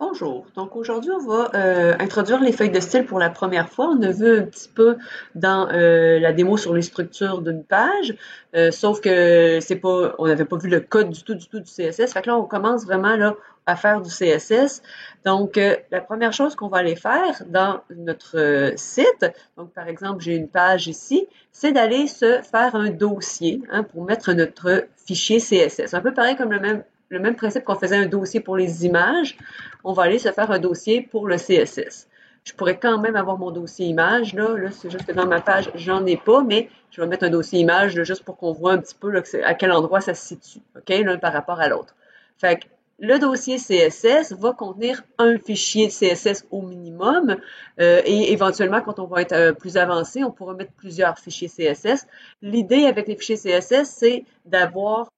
Bonjour. Donc aujourd'hui, on va introduire les feuilles de style pour la première fois. On a vu un petit peu dans la démo sur les structures d'une page, sauf que c'est pas, on n'avait pas vu le code du CSS. Fait que là, on commence vraiment là à faire du CSS. Donc la première chose qu'on va aller faire dans notre site, donc par exemple, j'ai une page ici, c'est d'aller se faire un dossier pour mettre notre fichier CSS. Un peu pareil comme le même principe qu'on faisait un dossier pour les images, on va aller se faire un dossier pour le CSS. Je pourrais quand même avoir mon dossier image, là c'est juste que dans ma page, j'en ai pas, mais je vais mettre un dossier image là, juste pour qu'on voit un petit peu là, à quel endroit ça se situe, OK, l'un par rapport à l'autre. Fait que le dossier CSS va contenir un fichier CSS au minimum et éventuellement, quand on va être plus avancé, on pourra mettre plusieurs fichiers CSS. L'idée avec les fichiers CSS, c'est d'avoir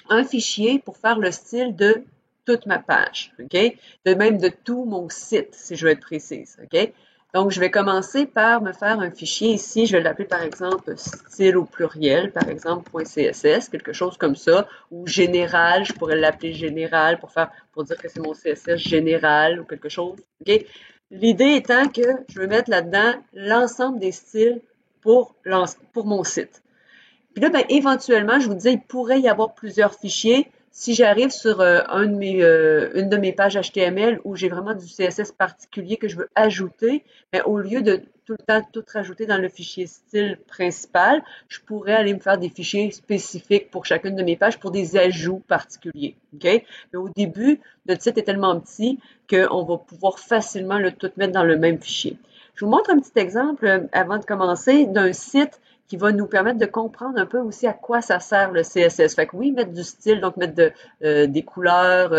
un fichier pour faire le style de toute ma page, OK? De même de tout mon site, si je veux être précise, OK? Donc, je vais commencer par me faire un fichier ici. Je vais l'appeler, par exemple, style au pluriel, par exemple, .css, quelque chose comme ça, ou général, je pourrais l'appeler général pour dire que c'est mon CSS général ou quelque chose, OK? L'idée étant que je veux mettre là-dedans l'ensemble des styles pour mon site. Puis là, ben, éventuellement, je vous disais, il pourrait y avoir plusieurs fichiers. Si j'arrive sur une de mes pages HTML où j'ai vraiment du CSS particulier que je veux ajouter, ben, au lieu de tout le temps tout rajouter dans le fichier style principal, je pourrais aller me faire des fichiers spécifiques pour chacune de mes pages pour des ajouts particuliers. OK? Mais au début, notre site est tellement petit qu'on va pouvoir facilement le tout mettre dans le même fichier. Je vous montre un petit exemple avant de commencer d'un site qui va nous permettre de comprendre un peu aussi à quoi ça sert le CSS. Fait que oui, mettre du style, donc mettre des couleurs,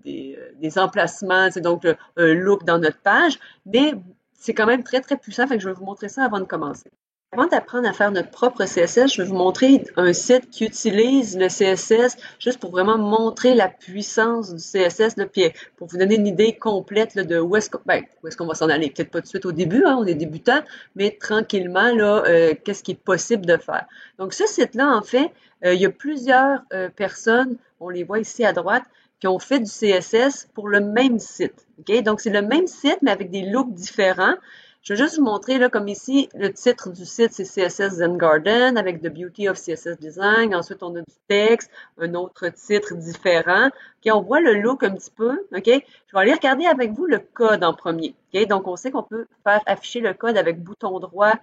des emplacements, c'est donc un look dans notre page, mais c'est quand même très, très puissant. Fait que je vais vous montrer ça avant de commencer. Avant d'apprendre à faire notre propre CSS, je vais vous montrer un site qui utilise le CSS juste pour vraiment montrer la puissance du CSS, là, puis pour vous donner une idée complète là, de où est-ce qu'on va s'en aller. Peut-être pas tout de suite au début, hein, on est débutant, mais tranquillement, là, qu'est-ce qui est possible de faire. Donc, ce site-là, en fait, il y a plusieurs personnes, on les voit ici à droite, qui ont fait du CSS pour le même site. Okay? Donc, c'est le même site, mais avec des looks différents. Je vais juste vous montrer, là, comme ici, le titre du site, c'est CSS Zen Garden avec The Beauty of CSS Design. Ensuite, on a du texte, un autre titre différent. OK, on voit le look un petit peu. OK, je vais aller regarder avec vous le code en premier. OK, donc on sait qu'on peut faire afficher le code avec bouton droit,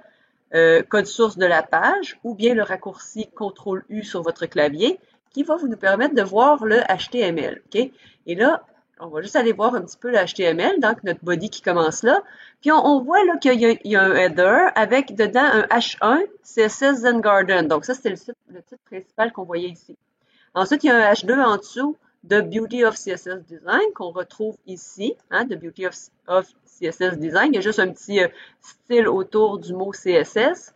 code source de la page, ou bien le raccourci CTRL-U sur votre clavier, qui va vous nous permettre de voir le HTML. OK, et là, on va juste aller voir un petit peu le HTML, donc notre body qui commence là. Puis on voit là qu'il y a un header avec dedans un H1 CSS Zen Garden. Donc ça, c'était le titre principal qu'on voyait ici. Ensuite, il y a un H2 en dessous de Beauty of CSS Design qu'on retrouve ici, hein, de Beauty of CSS Design. Il y a juste un petit style autour du mot CSS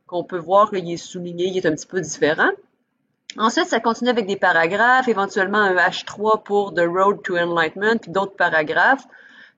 qu'on peut voir qu'il est souligné, il est un petit peu différent. Ensuite, ça continue avec des paragraphes, éventuellement un H3 pour The Road to Enlightenment, puis d'autres paragraphes.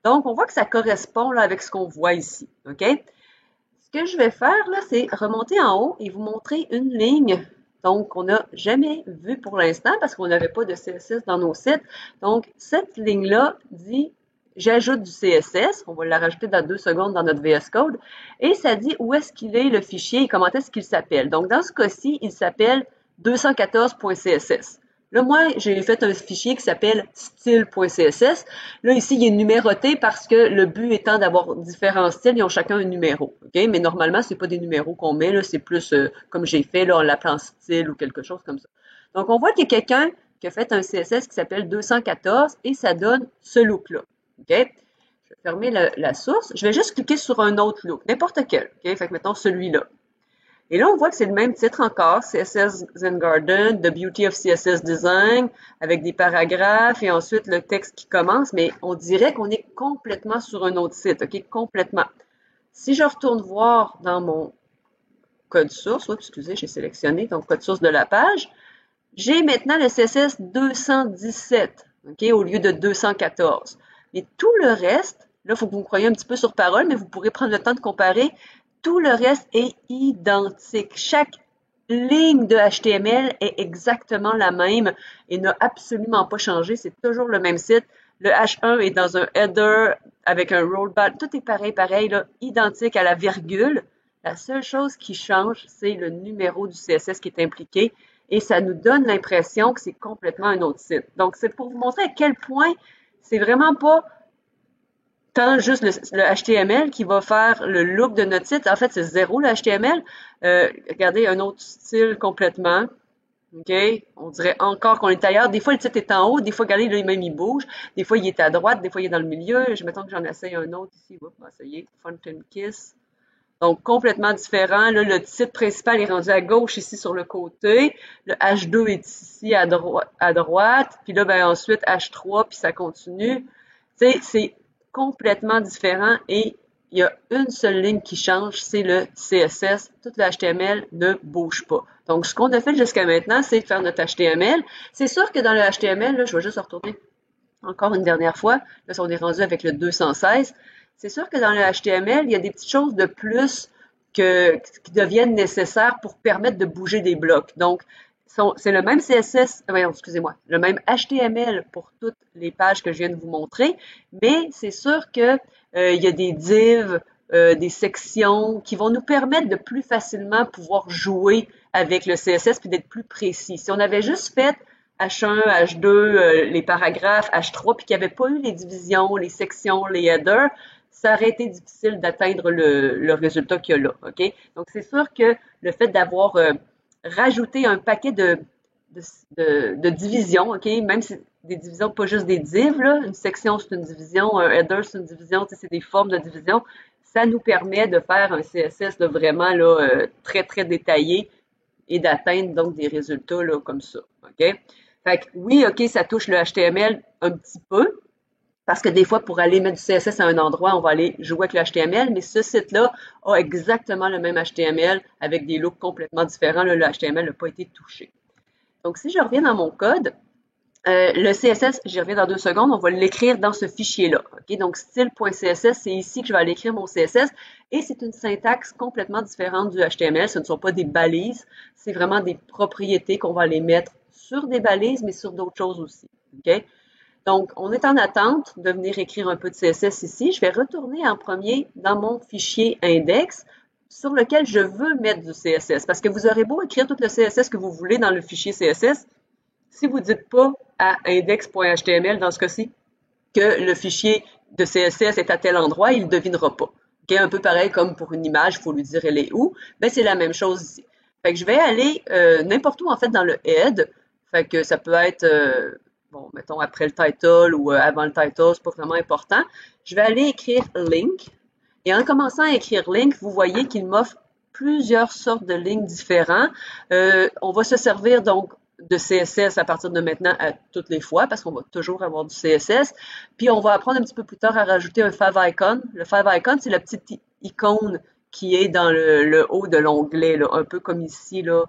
Donc, on voit que ça correspond là, avec ce qu'on voit ici. OK? Ce que je vais faire, là, c'est remonter en haut et vous montrer une ligne donc qu'on n'a jamais vue pour l'instant parce qu'on n'avait pas de CSS dans nos sites. Donc, cette ligne-là dit j'ajoute du CSS. On va la rajouter dans 2 secondes dans notre VS Code. Et ça dit où est-ce qu'il est le fichier et comment est-ce qu'il s'appelle. Donc, dans ce cas-ci, il s'appelle 214.css. Là, moi, j'ai fait un fichier qui s'appelle style.css. Là, ici, il est numéroté parce que le but étant d'avoir différents styles, ils ont chacun un numéro. OK? Mais normalement, c'est pas des numéros qu'on met, là, c'est plus comme j'ai fait, là, en l'appelant style ou quelque chose comme ça. Donc, on voit qu'il y a quelqu'un qui a fait un CSS qui s'appelle 214 et ça donne ce look-là. OK? Je vais fermer la source. Je vais juste cliquer sur un autre look, n'importe quel. OK? Fait que mettons celui-là. Et là, on voit que c'est le même titre encore, CSS Zen Garden, The Beauty of CSS Design, avec des paragraphes et ensuite le texte qui commence, mais on dirait qu'on est complètement sur un autre site, OK? Complètement. Si je retourne voir dans mon code source, oups, excusez, j'ai sélectionné, donc code source de la page, j'ai maintenant le CSS 217, OK, au lieu de 214. Mais tout le reste, là, il faut que vous me croyiez un petit peu sur parole, mais vous pourrez prendre le temps de comparer. Tout le reste est identique. Chaque ligne de HTML est exactement la même et n'a absolument pas changé. C'est toujours le même site. Le H1 est dans un header avec un rollback. Tout est pareil, là, identique à la virgule. La seule chose qui change, c'est le numéro du CSS qui est impliqué et ça nous donne l'impression que c'est complètement un autre site. Donc, c'est pour vous montrer à quel point c'est vraiment pas tant juste le HTML qui va faire le look de notre site. En fait, c'est zéro le HTML. Regardez, un autre style complètement. OK? On dirait encore qu'on est ailleurs. Des fois, le titre est en haut. Des fois, regardez, là, même, il bouge. Des fois, il est à droite. Des fois, il est dans le milieu. Mettons que j'en essaye un autre ici. On va essayer. Fountain Kiss. Donc, complètement différent. Là, le titre principal est rendu à gauche, ici, sur le côté. Le H2 est ici, à droite. Puis là, ben, ensuite, H3, puis ça continue. Tu sais, c'est complètement différent et il y a une seule ligne qui change, c'est le CSS. Tout le HTML ne bouge pas. Donc, ce qu'on a fait jusqu'à maintenant, c'est de faire notre HTML. C'est sûr que dans le HTML, là, je vais juste retourner encore une dernière fois. Là, on est rendu avec le 216. C'est sûr que dans le HTML, il y a des petites choses de plus qui deviennent nécessaires pour permettre de bouger des blocs. Donc, c'est le même CSS, excusez-moi, le même HTML pour toutes les pages que je viens de vous montrer, mais c'est sûr que il y a des divs, des sections qui vont nous permettre de plus facilement pouvoir jouer avec le CSS puis d'être plus précis. Si on avait juste fait H1, H2, les paragraphes, H3, puis qu'il n'y avait pas eu les divisions, les sections, les headers, ça aurait été difficile d'atteindre le résultat qu'il y a là. OK? Donc, c'est sûr que le fait d'avoir rajouté un paquet de divisions, OK? Même si des divisions, pas juste des divs, là. Une section, c'est une division, un header, c'est une division, c'est des formes de division. Ça nous permet de faire un CSS là, vraiment là, très, très détaillé et d'atteindre donc des résultats là, comme ça. OK? Fait que oui, OK, ça touche le HTML un petit peu, parce que des fois, pour aller mettre du CSS à un endroit, on va aller jouer avec le HTML, mais ce site-là a exactement le même HTML avec des looks complètement différents. Là, le HTML n'a pas été touché. Donc, si je reviens dans mon code, le CSS, j'y reviens dans 2 secondes, on va l'écrire dans ce fichier-là. Okay? Donc, style.css, c'est ici que je vais aller écrire mon CSS et c'est une syntaxe complètement différente du HTML. Ce ne sont pas des balises, c'est vraiment des propriétés qu'on va aller mettre sur des balises, mais sur d'autres choses aussi. Okay? Donc, on est en attente de venir écrire un peu de CSS ici. Je vais retourner en premier dans mon fichier index sur lequel je veux mettre du CSS. Parce que vous aurez beau écrire tout le CSS que vous voulez dans le fichier CSS, si vous ne dites pas à index.html, dans ce cas-ci, que le fichier de CSS est à tel endroit, il ne devinera pas. Okay? Un peu pareil comme pour une image, il faut lui dire elle est où. Ben, c'est la même chose ici. Fait que je vais aller n'importe où, en fait, dans le head. Fait que ça peut être... bon, mettons après le title ou avant le title, c'est pas vraiment important. Je vais aller écrire link. Et en commençant à écrire link, vous voyez qu'il m'offre plusieurs sortes de lignes différents. On va se servir donc de CSS à partir de maintenant à toutes les fois parce qu'on va toujours avoir du CSS. Puis on va apprendre un petit peu plus tard à rajouter un favicon. Le favicon, c'est la petite icône qui est dans le haut de l'onglet, un peu comme ici, là.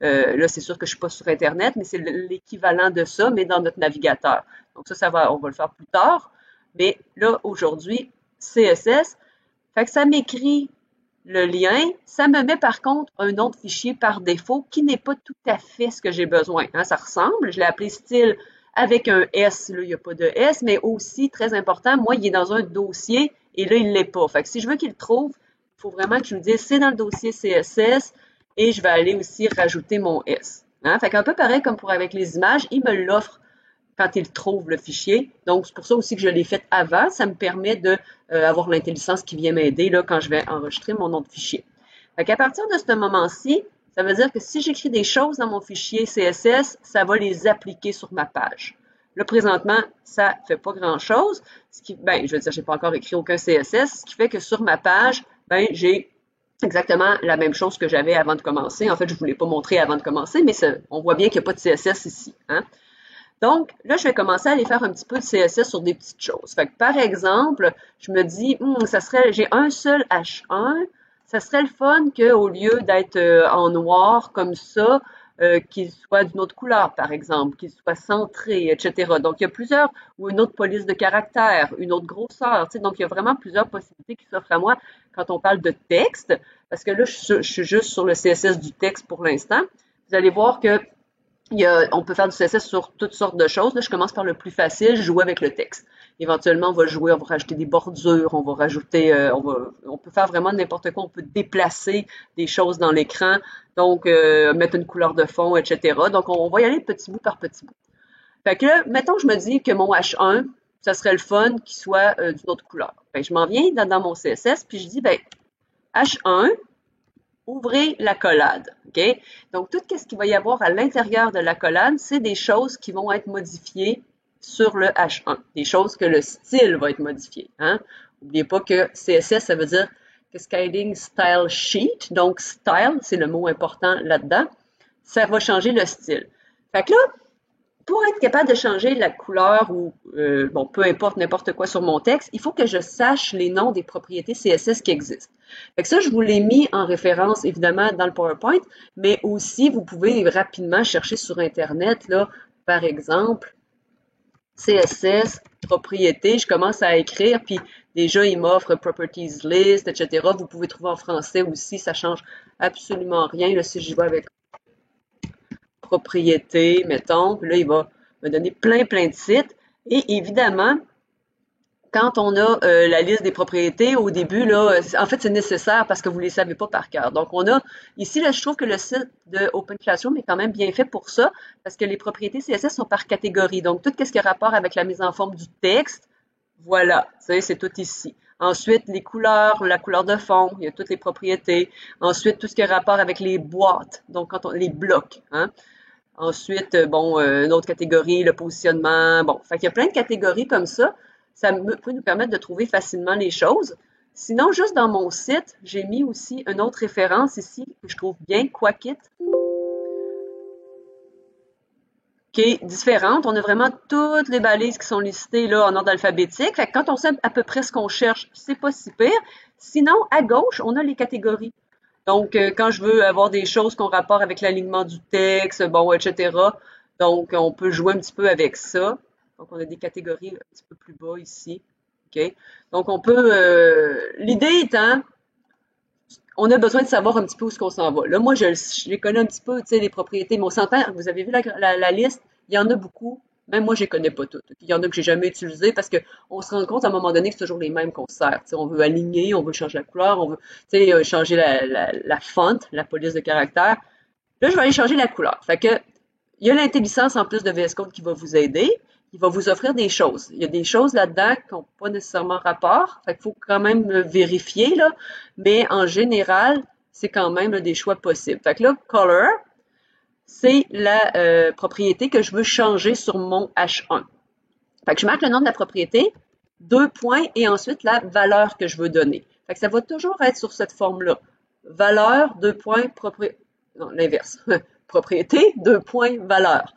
Là, c'est sûr que je ne suis pas sur Internet, mais c'est l'équivalent de ça, mais dans notre navigateur. Donc ça on va le faire plus tard. Mais là, aujourd'hui, CSS, fait que ça m'écrit le lien. Ça me met par contre un autre fichier par défaut qui n'est pas tout à fait ce que j'ai besoin. Hein, ça ressemble, je l'ai appelé style avec un S, là, il n'y a pas de S, mais aussi, très important, moi, il est dans un dossier et là, il ne l'est pas. Fait que si je veux qu'il le trouve, il faut vraiment que je lui dise c'est dans le dossier CSS, et je vais aller aussi rajouter mon S. Hein? Fait qu'un peu pareil comme pour avec les images, il me l'offre quand il trouve le fichier. Donc, c'est pour ça aussi que je l'ai fait avant. Ça me permet d'avoir l'intelligence qui vient m'aider là quand je vais enregistrer mon nom de fichier. Fait qu'à partir de ce moment-ci, ça veut dire que si j'écris des choses dans mon fichier CSS, ça va les appliquer sur ma page. Là, présentement, ça ne fait pas grand-chose. Je veux dire, je n'ai pas encore écrit aucun CSS, ce qui fait que sur ma page, j'ai exactement la même chose que j'avais avant de commencer. En fait, je ne vous l'ai pas montré avant de commencer, mais on voit bien qu'il n'y a pas de CSS ici. Hein? Donc, là, je vais commencer à aller faire un petit peu de CSS sur des petites choses. Fait que, par exemple, je me dis, j'ai un seul H1, ça serait le fun qu'au lieu d'être en noir comme ça, qu'il soit d'une autre couleur, par exemple, qu'il soit centré, etc. Donc, il y a plusieurs, ou une autre police de caractère, une autre grosseur. Donc, il y a vraiment plusieurs possibilités qui s'offrent à moi quand on parle de texte, parce que là, je suis juste sur le CSS du texte pour l'instant. Vous allez voir que On peut faire du CSS sur toutes sortes de choses. Là, je commence par le plus facile, jouer avec le texte. Éventuellement, on va rajouter des bordures, on va rajouter, on peut faire vraiment n'importe quoi. On peut déplacer des choses dans l'écran, donc mettre une couleur de fond, etc. Donc, on va y aller petit bout par petit bout. Fait que là, mettons que je me dis que mon H1, ça serait le fun qu'il soit d'une autre couleur. Fait que je m'en viens dans mon CSS, puis je dis, ben, H1, ouvrez l'accolade. OK? Donc, tout ce qu'il va y avoir à l'intérieur de l'accolade, c'est des choses qui vont être modifiées sur le H1. Des choses que le style va être modifié. Hein? N'oubliez pas que CSS, ça veut dire Cascading Style Sheet. Donc, style, c'est le mot important là-dedans. Ça va changer le style. Fait que là, pour être capable de changer la couleur ou, bon, peu importe, n'importe quoi sur mon texte, il faut que je sache les noms des propriétés CSS qui existent. Fait que ça, je vous l'ai mis en référence, évidemment, dans le PowerPoint, mais aussi, vous pouvez rapidement chercher sur Internet, là, par exemple, CSS, propriété, je commence à écrire, puis déjà, il m'offre Properties List, etc. Vous pouvez trouver en français aussi, ça change absolument rien, là, si je vais avec propriété, mettons, puis là, il va me donner plein de sites. Et évidemment, quand on a la liste des propriétés, au début, là, en fait, c'est nécessaire parce que vous ne les savez pas par cœur. Donc, on a, ici, là, je trouve que le site de Open Classroom est quand même bien fait pour ça, parce que les propriétés CSS sont par catégorie. Donc, tout ce qui a rapport avec la mise en forme du texte, voilà, c'est tout ici. Ensuite, les couleurs, la couleur de fond, il y a toutes les propriétés. Ensuite, tout ce qui a rapport avec les boîtes, donc les blocs, hein. Ensuite, bon, une autre catégorie, le positionnement. Bon, fait qu'il y a plein de catégories comme ça. Ça peut nous permettre de trouver facilement les choses. Sinon, juste dans mon site, j'ai mis aussi une autre référence ici que je trouve bien, Quackit, qui est différente. On a vraiment toutes les balises qui sont listées là en ordre alphabétique. Fait que quand on sait à peu près ce qu'on cherche, c'est pas si pire. Sinon, à gauche, on a les catégories. Donc, quand je veux avoir des choses qui ont rapport avec l'alignement du texte, bon, etc. Donc, on peut jouer un petit peu avec ça. Donc, on a des catégories un petit peu plus bas ici. OK? Donc, on peut... l'idée étant, on a besoin de savoir un petit peu où est-ce qu'on s'en va. Là, moi, je les connais un petit peu, tu sais, les propriétés, mais on s'entend, vous avez vu la liste, il y en a beaucoup. Même moi, je les connais pas toutes. Il y en a que j'ai jamais utilisées parce que on se rend compte à un moment donné que c'est toujours les mêmes qu'on sert. Tu sais, on veut aligner, on veut changer la couleur, on veut, tu sais, changer la font, la police de caractère. Là, je vais aller changer la couleur. Fait que, il y a l'intelligence en plus de VS Code qui va vous aider. Il va vous offrir des choses. Il y a des choses là-dedans qui n'ont pas nécessairement rapport. Fait qu'il faut quand même vérifier, là. Mais en général, c'est quand même là, des choix possibles. Fait que là, color, c'est la propriété que je veux changer sur mon H1. Fait que je marque le nom de la propriété, 2 points, et ensuite la valeur que je veux donner. Fait que ça va toujours être sur cette forme-là. Valeur, 2 points, non, l'inverse. Propriété, 2 points, valeur.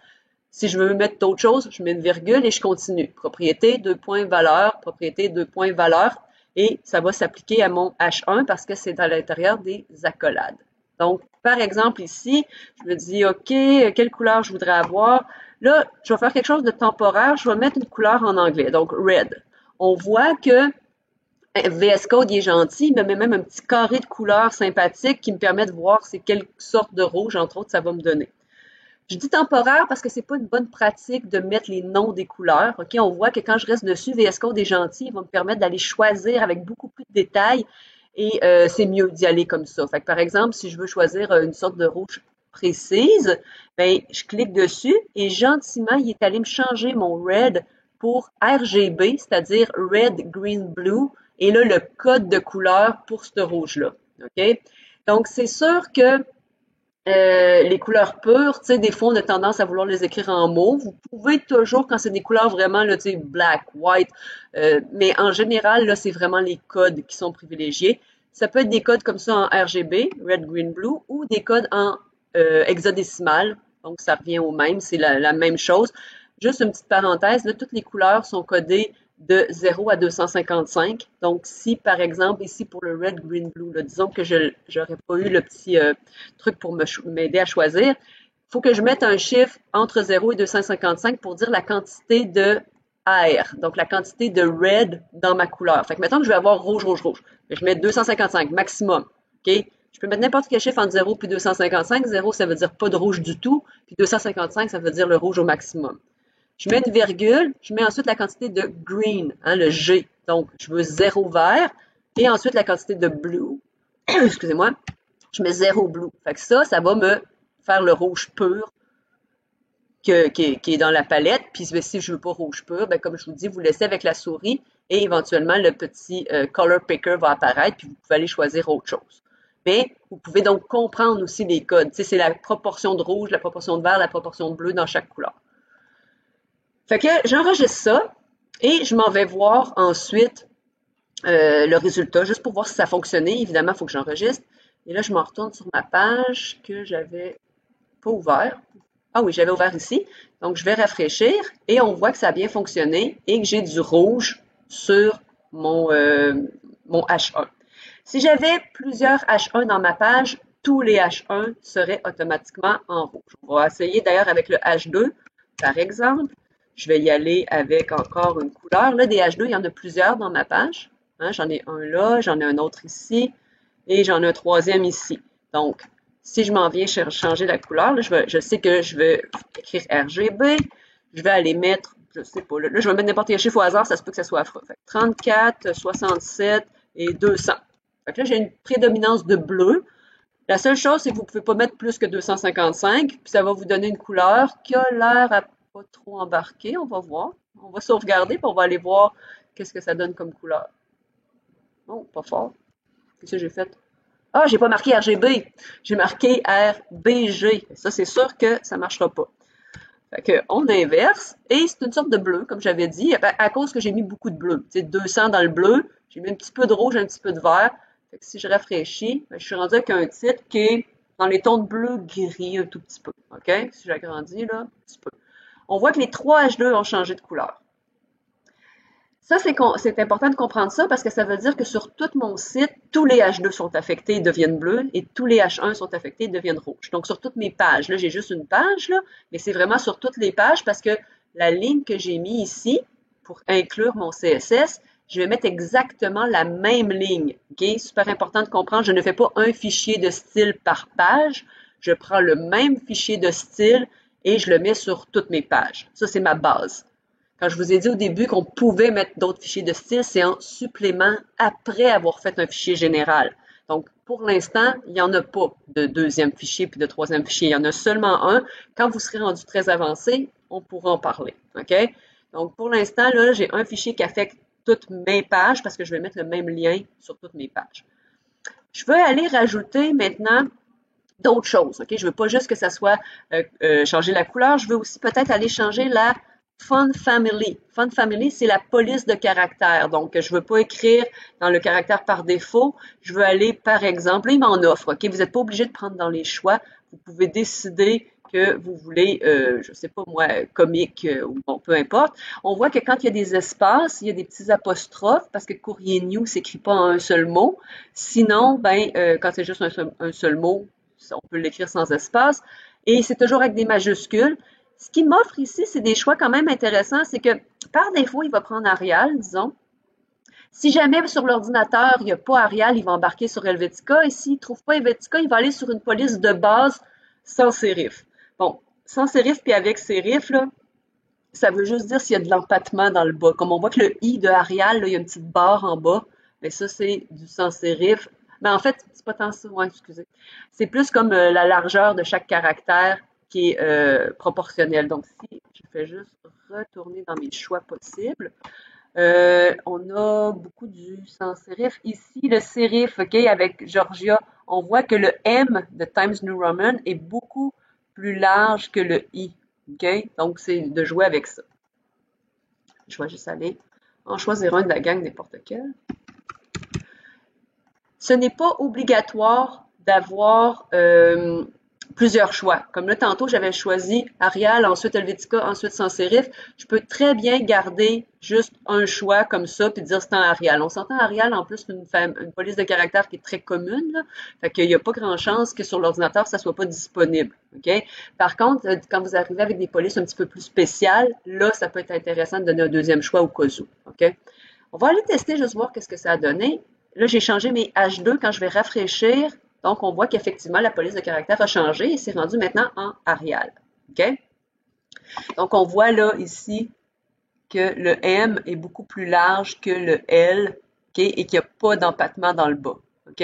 Si je veux mettre d'autres choses, je mets une virgule et je continue. Propriété, 2 points, valeur, propriété, 2 points, valeur. Et ça va s'appliquer à mon H1 parce que c'est à l'intérieur des accolades. Donc, par exemple, ici, je me dis, OK, quelle couleur je voudrais avoir? Là, je vais faire quelque chose de temporaire. Je vais mettre une couleur en anglais, donc red. On voit que VS Code, il est gentil, il me met même un petit carré de couleurs sympathique qui me permet de voir c'est quelle sorte de rouge, entre autres, ça va me donner. Je dis temporaire parce que c'est pas une bonne pratique de mettre les noms des couleurs. OK, on voit que quand je reste dessus, VS Code est gentil, il va me permettre d'aller choisir avec beaucoup plus de détails et c'est mieux d'y aller comme ça. Fait que par exemple, si je veux choisir une sorte de rouge précise, ben je clique dessus et gentiment, il est allé me changer mon red pour RGB, c'est-à-dire red, green, blue, et là le code de couleur pour ce rouge-là. OK? Donc c'est sûr que les couleurs pures, tu sais, des fois, on a tendance à vouloir les écrire en mots. Vous pouvez toujours, quand c'est des couleurs vraiment, là, tu sais, black, white, mais en général, là, c'est vraiment les codes qui sont privilégiés. Ça peut être des codes comme ça en RGB, red, green, blue, ou des codes en hexadécimal. Donc, ça revient au même, c'est la même chose. Juste une petite parenthèse, là, toutes les couleurs sont codées de 0 à 255. Donc, si, par exemple, ici, pour le red, green, blue, là, disons que je n'aurais pas eu le petit truc pour m'aider à choisir, il faut que je mette un chiffre entre 0 et 255 pour dire la quantité de R, donc la quantité de red dans ma couleur. Fait que mettons que je vais avoir rouge, rouge, rouge. Je mets 255 maximum. OK? Je peux mettre n'importe quel chiffre entre 0 et 255. 0, ça veut dire pas de rouge du tout. Puis 255, ça veut dire le rouge au maximum. Je mets une virgule. Je mets ensuite la quantité de green, hein, le G. Donc, je veux 0 vert. Et ensuite, la quantité de blue. Excusez-moi. Je mets 0 blue. Fait que ça va me faire le rouge pur qui est dans la palette. Puis si je veux pas rouge pur, ben, comme je vous dis, vous laissez avec la souris et éventuellement le petit color picker va apparaître puis vous pouvez aller choisir autre chose. Mais vous pouvez donc comprendre aussi les codes. Tu sais, c'est la proportion de rouge, la proportion de vert, la proportion de bleu dans chaque couleur. Fait que j'enregistre ça et je m'en vais voir ensuite le résultat juste pour voir si ça fonctionnait. Évidemment, il faut que j'enregistre. Et là, je m'en retourne sur ma page que j'avais pas ouvert. Ah oui, j'avais ouvert ici. Donc, je vais rafraîchir et on voit que ça a bien fonctionné et que j'ai du rouge sur mon H1. Si j'avais plusieurs H1 dans ma page, tous les H1 seraient automatiquement en rouge. On va essayer d'ailleurs avec le H2, par exemple. Je vais y aller avec encore une couleur. Là, des H2, il y en a plusieurs dans ma page. Hein, j'en ai un là, j'en ai un autre ici et j'en ai un troisième ici. Donc, si je m'en viens changer la couleur, là, je sais que je vais écrire RGB. Je vais aller mettre, je sais pas, là je vais mettre n'importe quel chiffre au hasard, ça se peut que ça soit affreux. Fait que 34, 67 et 200. Fait que là, j'ai une prédominance de bleu. La seule chose, c'est que vous ne pouvez pas mettre plus que 255, puis ça va vous donner une couleur qui a l'air à pas trop embarquer. On va voir. On va sauvegarder, puis on va aller voir qu'est-ce que ça donne comme couleur. Oh, pas fort. Qu'est-ce que j'ai fait? Ah, j'ai pas marqué RGB. J'ai marqué RBG. Ça, c'est sûr que ça marchera pas. Fait que, on inverse. Et c'est une sorte de bleu, comme j'avais dit, à cause que j'ai mis beaucoup de bleu. Tu sais, 200 dans le bleu. J'ai mis un petit peu de rouge, un petit peu de vert. Fait que si je rafraîchis, je suis rendu avec un titre qui est dans les tons de bleu gris un tout petit peu. OK? Si j'agrandis, là, un petit peu. On voit que les 3 H2 ont changé de couleur. Ça, c'est important de comprendre ça parce que ça veut dire que sur tout mon site, tous les H2 sont affectés et deviennent bleus et tous les H1 sont affectés et deviennent rouges. Donc, sur toutes mes pages, là, j'ai juste une page, là, mais c'est vraiment sur toutes les pages parce que la ligne que j'ai mis ici pour inclure mon CSS, je vais mettre exactement la même ligne. OK? Super important de comprendre, je ne fais pas un fichier de style par page. Je prends le même fichier de style et je le mets sur toutes mes pages. Ça, c'est ma base. Quand je vous ai dit au début qu'on pouvait mettre d'autres fichiers de style, c'est en supplément après avoir fait un fichier général. Donc, pour l'instant, il n'y en a pas de deuxième fichier puis de troisième fichier. Il y en a seulement un. Quand vous serez rendu très avancé, on pourra en parler. OK? Donc, pour l'instant, là, j'ai un fichier qui affecte toutes mes pages parce que je vais mettre le même lien sur toutes mes pages. Je veux aller rajouter maintenant d'autres choses. OK? Je ne veux pas juste que ça soit changer la couleur. Je veux aussi peut-être aller changer la Font Family. Font Family, c'est la police de caractère. Donc, je ne veux pas écrire dans le caractère par défaut. Je veux aller, par exemple, là, il m'en offre. OK? Vous n'êtes pas obligé de prendre dans les choix. Vous pouvez décider que vous voulez, je ne sais pas moi, comique ou bon, peu importe. On voit que quand il y a des espaces, il y a des petits apostrophes parce que courrier new s'écrit pas en un seul mot. Sinon, quand c'est juste un seul mot, on peut l'écrire sans espace. Et c'est toujours avec des majuscules. Ce qu'il m'offre ici, c'est des choix quand même intéressants. C'est que par défaut, il va prendre Arial, disons. Si jamais sur l'ordinateur, il n'y a pas Arial, il va embarquer sur Helvetica. Et s'il ne trouve pas Helvetica, il va aller sur une police de base sans sérif. Bon, sans sérif puis avec sérif, là, ça veut juste dire s'il y a de l'empattement dans le bas. Comme on voit que le I de Arial, là, il y a une petite barre en bas. Mais ça, c'est du sans sérif. Mais en fait, c'est pas tant ça. Ouais, excusez. C'est plus comme la largeur de chaque caractère qui est proportionnel. Donc, si je fais juste retourner dans mes choix possibles, on a beaucoup du sans sérif. Ici, le sérif, OK, avec Georgia, on voit que le M de Times New Roman est beaucoup plus large que le I. OK? Donc, c'est de jouer avec ça. Je vais juste aller en choisir un de la gang, n'importe quel. Ce n'est pas obligatoire d'avoir plusieurs choix. Comme là, tantôt, j'avais choisi Arial, ensuite Helvetica, ensuite sans sérif. Je peux très bien garder juste un choix comme ça puis dire c'est en Arial. On s'entend Arial, en plus, c'est une police de caractère qui est très commune. Là. Fait qu'il n'y a pas grand chance que sur l'ordinateur, ça soit pas disponible. OK? Par contre, quand vous arrivez avec des polices un petit peu plus spéciales, là, ça peut être intéressant de donner un deuxième choix au cas où. OK? On va aller tester, juste voir qu'est-ce que ça a donné. Là, j'ai changé mes H2. Quand je vais rafraîchir, Donc, on voit qu'effectivement, la police de caractère a changé et c'est rendu maintenant en Arial. OK? Donc, on voit là, ici, que le M est beaucoup plus large que le L, OK? Et qu'il n'y a pas d'empattement dans le bas. OK?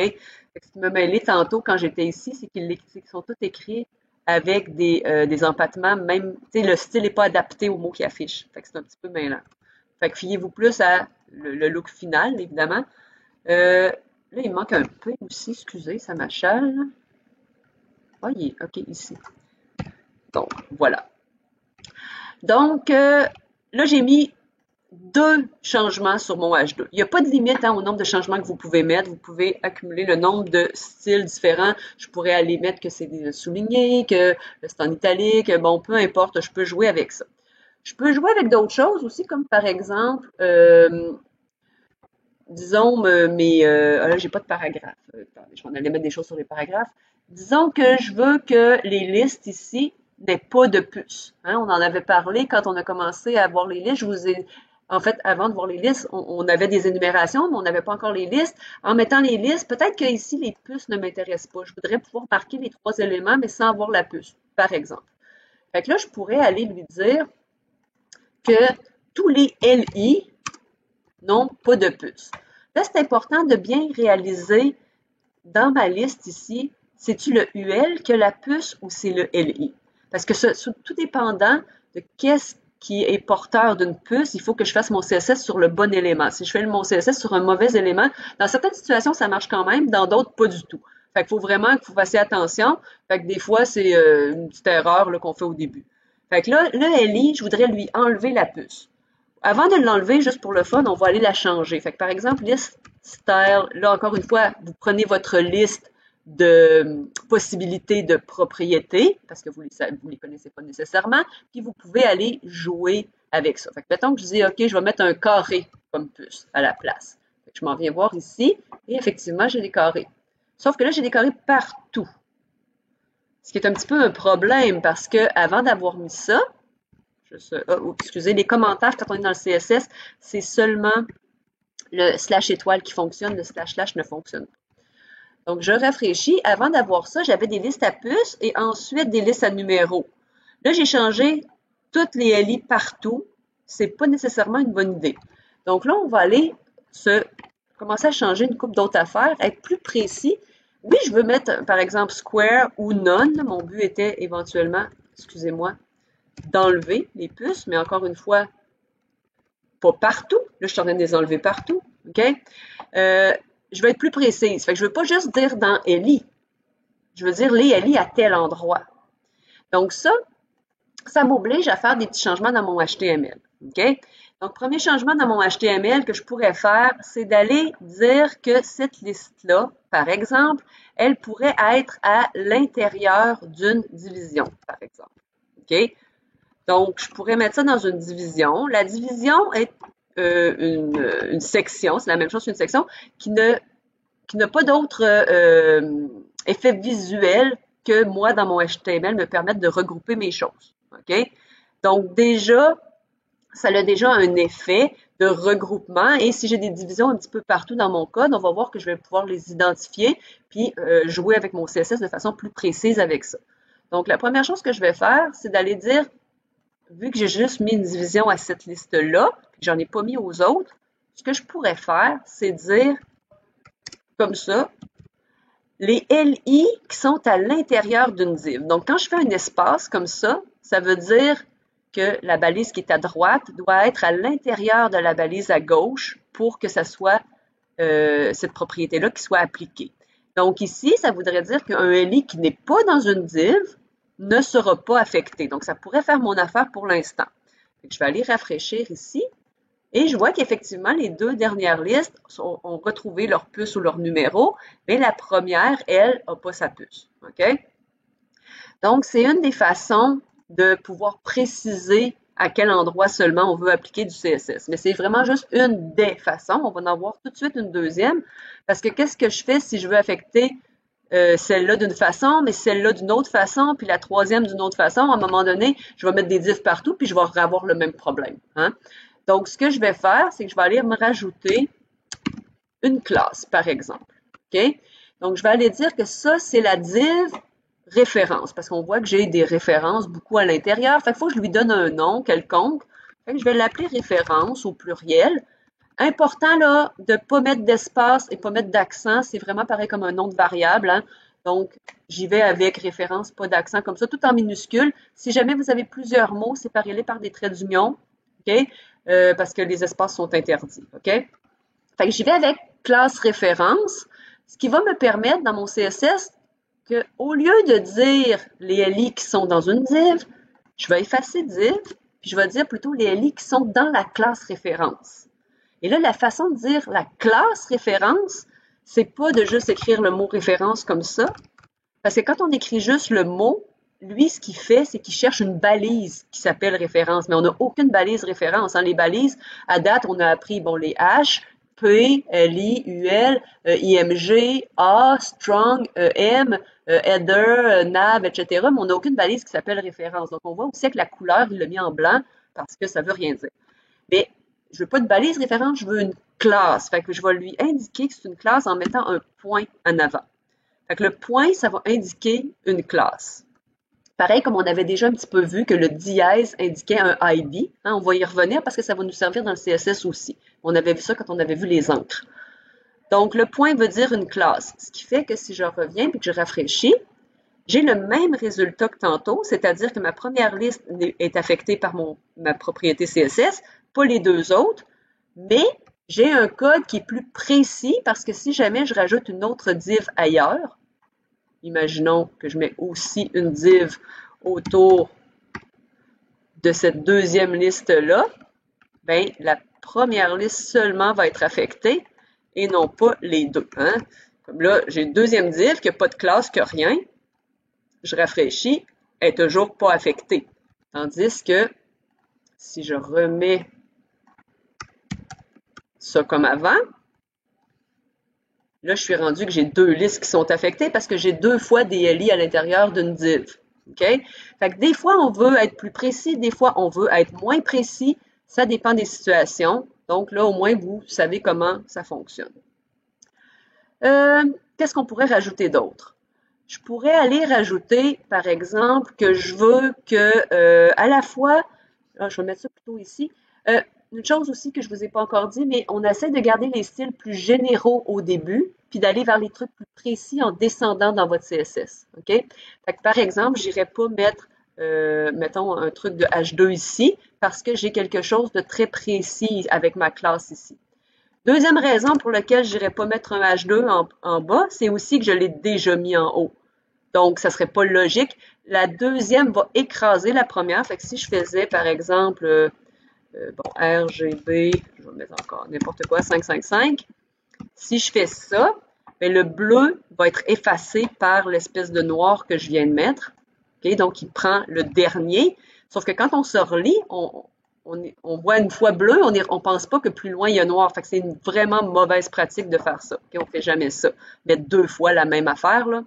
Ce qui me mêlé tantôt quand j'étais ici, c'est qu'ils sont tous écrits avec des empattements, même, tu sais, le style n'est pas adapté aux mots qu'ils affichent. Fait que c'est un petit peu mêlant. Fait que fiez-vous plus à le look final, évidemment. Là, il manque un peu aussi, excusez, ça m'achale. Ah, il est, OK, ici. Donc, voilà. Donc, là, j'ai mis 2 changements sur mon H2. Il n'y a pas de limite au nombre de changements que vous pouvez mettre. Vous pouvez accumuler le nombre de styles différents. Je pourrais aller mettre que c'est souligné, que c'est en italique. Bon, peu importe, je peux jouer avec ça. Je peux jouer avec d'autres choses aussi, comme par exemple, disons, là, j'ai pas de paragraphe. Attendez, je vais en aller mettre des choses sur les paragraphes. Disons que je veux que les listes ici n'aient pas de puces. Hein? On en avait parlé quand on a commencé à voir les listes. Je vous ai, en fait, avant de voir les listes, on avait des énumérations, mais on n'avait pas encore les listes. En mettant les listes, peut-être que ici, les puces ne m'intéressent pas. Je voudrais pouvoir marquer les 3 éléments, mais sans avoir la puce, par exemple. Fait que là, je pourrais aller lui dire que tous les LI n'ont pas de puce. Là, c'est important de bien réaliser dans ma liste ici, c'est-tu le UL qui a la puce ou c'est le LI? Parce que tout dépendant de qu'est-ce qui est porteur d'une puce, il faut que je fasse mon CSS sur le bon élément. Si je fais mon CSS sur un mauvais élément, dans certaines situations, ça marche quand même, dans d'autres, pas du tout. Fait qu'il faut vraiment que vous fassiez attention. Fait que des fois, c'est une petite erreur qu'on fait au début. Fait que là, le LI, je voudrais lui enlever la puce. Avant de l'enlever, juste pour le fun, on va aller la changer. Fait que par exemple, list style, là encore une fois, vous prenez votre liste de possibilités de propriétés, parce que vous les connaissez pas nécessairement, puis vous pouvez aller jouer avec ça. Fait que mettons que je dis, OK, je vais mettre un carré comme puce à la place. Fait que je m'en viens voir ici, et effectivement, j'ai des carrés. Sauf que là, j'ai des carrés partout. Ce qui est un petit peu un problème, parce que avant d'avoir mis ça, excusez, les commentaires, quand on est dans le CSS, c'est seulement le slash étoile qui fonctionne, le slash slash ne fonctionne pas. Donc, je rafraîchis. Avant d'avoir ça, j'avais des listes à puces et ensuite des listes à numéros. Là, j'ai changé toutes les LI partout. C'est pas nécessairement une bonne idée. Donc là, on va aller commencer à changer une couple d'autres affaires, être plus précis. Oui, je veux mettre, par exemple, square ou none. Mon but était éventuellement, excusez-moi, d'enlever les puces, mais encore une fois, pas partout. Là, je suis en train de les enlever partout. OK? Je vais être plus précise. Fait que je ne veux pas juste dire dans LI. Je veux dire les LI à tel endroit. Donc ça m'oblige à faire des petits changements dans mon HTML. OK? Donc, premier changement dans mon HTML que je pourrais faire, c'est d'aller dire que cette liste-là, par exemple, elle pourrait être à l'intérieur d'une division, par exemple. OK? Donc, je pourrais mettre ça dans une division. La division est une section, c'est la même chose qu'une section, qui n'a pas d'autre effet visuel que moi, dans mon HTML, me permettre de regrouper mes choses. OK? Donc, déjà, ça a déjà un effet de regroupement. Et si j'ai des divisions un petit peu partout dans mon code, on va voir que je vais pouvoir les identifier puis jouer avec mon CSS de façon plus précise avec ça. Donc, la première chose que je vais faire, c'est d'aller dire, vu que j'ai juste mis une division à cette liste-là, puis j'en ai pas mis aux autres, ce que je pourrais faire, c'est dire comme ça, les LI qui sont à l'intérieur d'une div. Donc, quand je fais un espace comme ça veut dire que la balise qui est à droite doit être à l'intérieur de la balise à gauche pour que ça soit cette propriété-là qui soit appliquée. Donc ici, ça voudrait dire qu'un LI qui n'est pas dans une div ne sera pas affecté. Donc, ça pourrait faire mon affaire pour l'instant. Je vais aller rafraîchir ici et je vois qu'effectivement, les 2 dernières listes ont retrouvé leur puce ou leur numéro, mais la première, elle, n'a pas sa puce. OK? Donc, c'est une des façons de pouvoir préciser à quel endroit seulement on veut appliquer du CSS. Mais c'est vraiment juste une des façons. On va en voir tout de suite une deuxième. Parce que qu'est-ce que je fais si je veux affecter celle-là d'une façon, mais celle-là d'une autre façon, puis la troisième d'une autre façon? À un moment donné, je vais mettre des diffs partout, puis je vais avoir le même problème. Hein? Donc, ce que je vais faire, c'est que je vais aller me rajouter une classe, par exemple. OK? Donc, je vais aller dire que ça, c'est la div référence, parce qu'on voit que j'ai des références beaucoup à l'intérieur. Fait qu'il faut que je lui donne un nom quelconque. Fait que je vais l'appeler référence au pluriel. Important, là, de ne pas mettre d'espace et pas mettre d'accent. C'est vraiment pareil comme un nom de variable, hein. Donc, j'y vais avec référence, pas d'accent, comme ça, tout en minuscule. Si jamais vous avez plusieurs mots, séparez-les par des traits d'union, OK? Parce que les espaces sont interdits, OK? Fait que j'y vais avec classe référence, ce qui va me permettre dans mon CSS que, au lieu de dire les LI qui sont dans une div, je vais effacer div, puis je vais dire plutôt les LI qui sont dans la classe référence. Et là, la façon de dire la classe référence, c'est pas de juste écrire le mot référence comme ça, parce que quand on écrit juste le mot, lui, ce qu'il fait, c'est qu'il cherche une balise qui s'appelle référence, mais on n'a aucune balise référence. Hein. Les balises, à date, on a appris bon, les H, P, LI, UL, IMG, A, strong, M, header, nav, etc. Mais on n'a aucune balise qui s'appelle référence. Donc, on voit aussi que la couleur, il l'a mis en blanc parce que ça veut rien dire. Mais je veux pas de balise référence, je veux une classe. Fait que je vais lui indiquer que c'est une classe en mettant un point en avant. Fait que le point, ça va indiquer une classe. Pareil comme on avait déjà un petit peu vu que le dièse indiquait un ID. Hein, on va y revenir parce que ça va nous servir dans le CSS aussi. On avait vu ça quand on avait vu les encres. Donc, le point veut dire une classe. Ce qui fait que si je reviens et que je rafraîchis, j'ai le même résultat que tantôt, c'est-à-dire que ma première liste est affectée par ma propriété CSS, pas les deux autres, mais j'ai un code qui est plus précis parce que si jamais je rajoute une autre div ailleurs, imaginons que je mets aussi une div autour de cette deuxième liste-là, bien, la première liste seulement va être affectée et non pas les deux. Hein? Comme là, j'ai une deuxième div qui n'a pas de classe, qui n'a rien. Je rafraîchis, elle n'est toujours pas affectée. Tandis que si je remets ça comme avant, là, je suis rendu que j'ai deux listes qui sont affectées parce que j'ai deux fois des LI à l'intérieur d'une div. OK? Fait que des fois, on veut être plus précis, des fois, on veut être moins précis. Ça dépend des situations. Donc là, au moins, vous savez comment ça fonctionne. Qu'est-ce qu'on pourrait rajouter d'autre? Je pourrais aller rajouter, par exemple, que je veux que, à la fois, je vais mettre ça plutôt ici, une chose aussi que je vous ai pas encore dit, mais on essaie de garder les styles plus généraux au début, puis d'aller vers les trucs plus précis en descendant dans votre CSS. OK? Fait que, par exemple, j'irai pas mettre, mettons, un truc de H2 ici, parce que j'ai quelque chose de très précis avec ma classe ici. Deuxième raison pour laquelle je n'irais pas mettre un H2 en bas, c'est aussi que je l'ai déjà mis en haut. Donc, ça ne serait pas logique. La deuxième va écraser la première. Fait que si je faisais, par exemple, bon, RGB, je vais mettre encore n'importe quoi, 555. Si je fais ça, bien, le bleu va être effacé par l'espèce de noir que je viens de mettre. Okay? Donc, il prend le dernier. Sauf que quand on se relie, on voit une fois bleu, on ne pense pas que plus loin il y a noir. Fait que c'est une vraiment mauvaise pratique de faire ça. Okay? On ne fait jamais ça. Mettre deux fois la même affaire, là,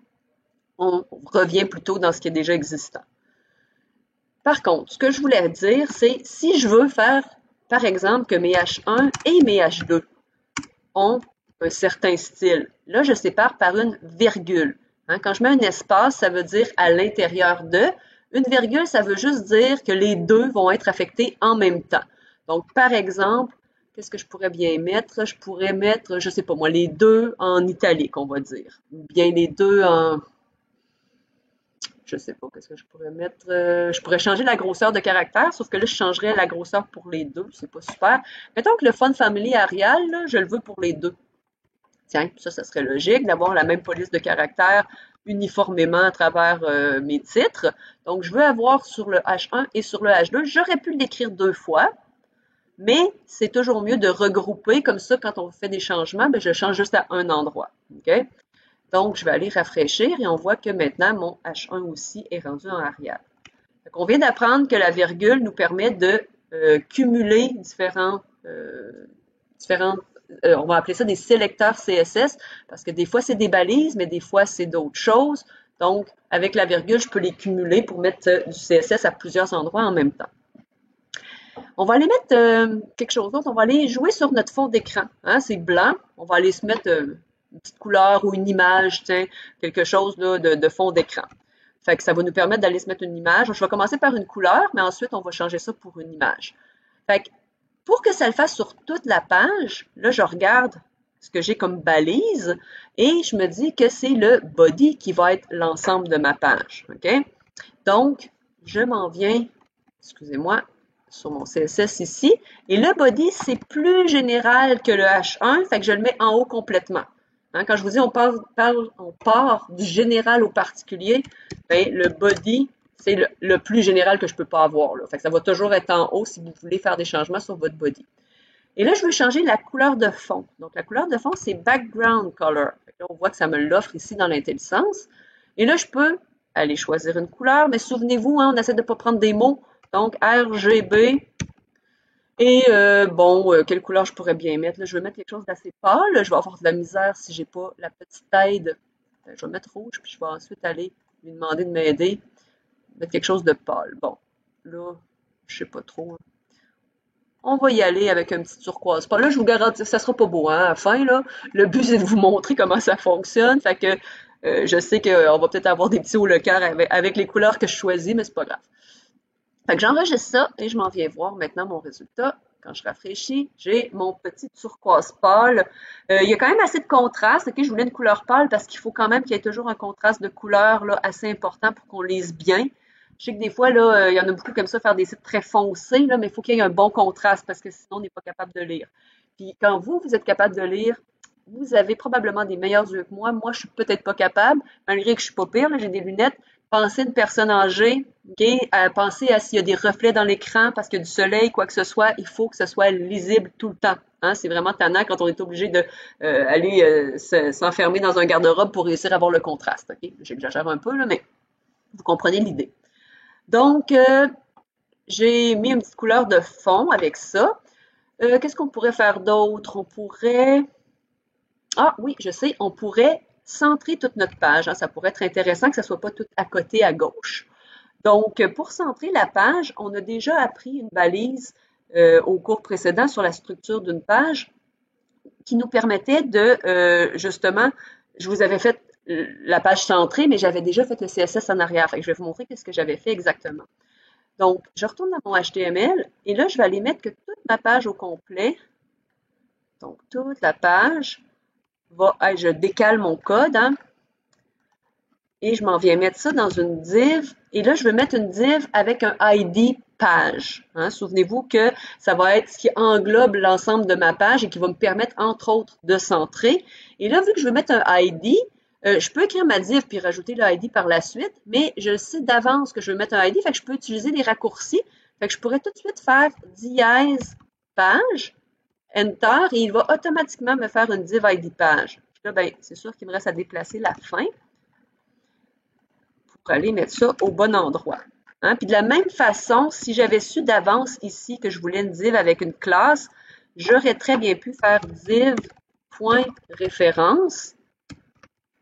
on revient plutôt dans ce qui est déjà existant. Par contre, ce que je voulais dire, c'est si je veux faire, par exemple, que mes H1 et mes H2 ont un certain style, là, je sépare par une virgule. Hein? Quand je mets un espace, ça veut dire à l'intérieur de. Une virgule, ça veut juste dire que les deux vont être affectés en même temps. Donc, par exemple, qu'est-ce que je pourrais bien mettre? Je pourrais mettre, je ne sais pas moi, les deux en italique, on va dire. Ou bien les deux en... Je ne sais pas, qu'est-ce que je pourrais mettre? Je pourrais changer la grosseur de caractère, sauf que là, je changerais la grosseur pour les deux. C'est pas super. Mettons que le Font Family Arial, là, je le veux pour les deux. Tiens, ça serait logique d'avoir la même police de caractère uniformément à travers mes titres. Donc, je veux avoir sur le H1 et sur le H2. J'aurais pu l'écrire deux fois, mais c'est toujours mieux de regrouper. Comme ça, quand on fait des changements, bien, je change juste à un endroit. OK? Donc, je vais aller rafraîchir et on voit que maintenant, mon H1 aussi est rendu en Arial. Donc, on vient d'apprendre que la virgule nous permet de cumuler différents on va appeler ça des sélecteurs CSS, parce que des fois, c'est des balises, mais des fois, c'est d'autres choses. Donc, avec la virgule, je peux les cumuler pour mettre du CSS à plusieurs endroits en même temps. On va aller mettre quelque chose d'autre. On va aller jouer sur notre fond d'écran. Hein, c'est blanc. On va aller se mettre une petite couleur ou une image, tiens, quelque chose là, de fond d'écran. Fait que ça va nous permettre d'aller se mettre une image. Donc, je vais commencer par une couleur, mais ensuite, on va changer ça pour une image. Fait que pour que ça le fasse sur toute la page, là, je regarde ce que j'ai comme balise et je me dis que c'est le body qui va être l'ensemble de ma page. OK? Donc, je m'en viens, excusez-moi, sur mon CSS ici. Et le body, c'est plus général que le H1, fait que je le mets en haut complètement. Hein, quand je vous dis on part du général au particulier, ben, le body, c'est le plus général que je peux pas avoir. Là. Fait que ça va toujours être en haut si vous voulez faire des changements sur votre body. Et là, je veux changer la couleur de fond. Donc, la couleur de fond, c'est Background Color. Là, on voit que ça me l'offre ici dans l'intelligence. Et là, je peux aller choisir une couleur, mais souvenez-vous, hein, on essaie de ne pas prendre des mots. Donc, RGB. Et quelle couleur je pourrais bien mettre? Là, je vais mettre quelque chose d'assez pâle. Je vais avoir de la misère si j'ai pas la petite aide. Je vais mettre rouge, puis je vais ensuite aller lui demander de m'aider. Mettre quelque chose de pâle. Bon, là, je sais pas trop. On va y aller avec un petit turquoise pâle. Là, je vous garantis, ça sera pas beau, hein, à la fin, là. Le but, c'est de vous montrer comment ça fonctionne. Fait que je sais qu'on va peut-être avoir des petits hauts le cœur avec les couleurs que je choisis, mais c'est pas grave. Fait que j'enregistre ça et je m'en viens voir maintenant mon résultat. Quand je rafraîchis, j'ai mon petit turquoise pâle. Il y a quand même assez de contraste. Okay? Je voulais une couleur pâle parce qu'il faut quand même qu'il y ait toujours un contraste de couleur là, assez important pour qu'on lise bien. Je sais que des fois, là, il y en a beaucoup comme ça, faire des sites très foncés, là, mais il faut qu'il y ait un bon contraste parce que sinon, on n'est pas capable de lire. Puis quand vous êtes capable de lire, vous avez probablement des meilleurs yeux que moi. Moi, je suis peut-être pas capable, malgré que je suis pas pire, j'ai des lunettes. Pensez à une personne âgée, okay? Pensez à s'il y a des reflets dans l'écran parce qu'il y a du soleil, quoi que ce soit, il faut que ce soit lisible tout le temps. Hein? C'est vraiment tannant quand on est obligé de aller s'enfermer dans un garde-robe pour réussir à avoir le contraste. Okay? J'exagère un peu, là, mais vous comprenez l'idée. Donc, j'ai mis une petite couleur de fond avec ça. Qu'est-ce qu'on pourrait faire d'autre? On pourrait... Ah oui, je sais, on pourrait centrer toute notre page. Hein. Ça pourrait être intéressant que ça ne soit pas tout à côté à gauche. Donc, pour centrer la page, on a déjà appris une balise au cours précédent sur la structure d'une page qui nous permettait de, justement, je vous avais fait la page centrée, mais j'avais déjà fait le CSS en arrière. Fait que je vais vous montrer ce que j'avais fait exactement. Donc, je retourne dans mon HTML et là, je vais aller mettre que toute ma page au complet, donc toute la page, je décale mon code, hein, et je m'en viens mettre ça dans une div. Et là, je vais mettre une div avec un ID page. Hein. Souvenez-vous que ça va être ce qui englobe l'ensemble de ma page et qui va me permettre, entre autres, de centrer. Et là, vu que je veux mettre un ID, je peux écrire ma div puis rajouter le ID par la suite, mais je sais d'avance que je veux mettre un ID, fait que je peux utiliser les raccourcis. Fait que je pourrais tout de suite faire dièse page, Enter, et il va automatiquement me faire une div ID page. Puis là, ben, c'est sûr qu'il me reste à déplacer la fin pour aller mettre ça au bon endroit. Hein? Puis de la même façon, si j'avais su d'avance ici que je voulais une div avec une classe, j'aurais très bien pu faire div.référence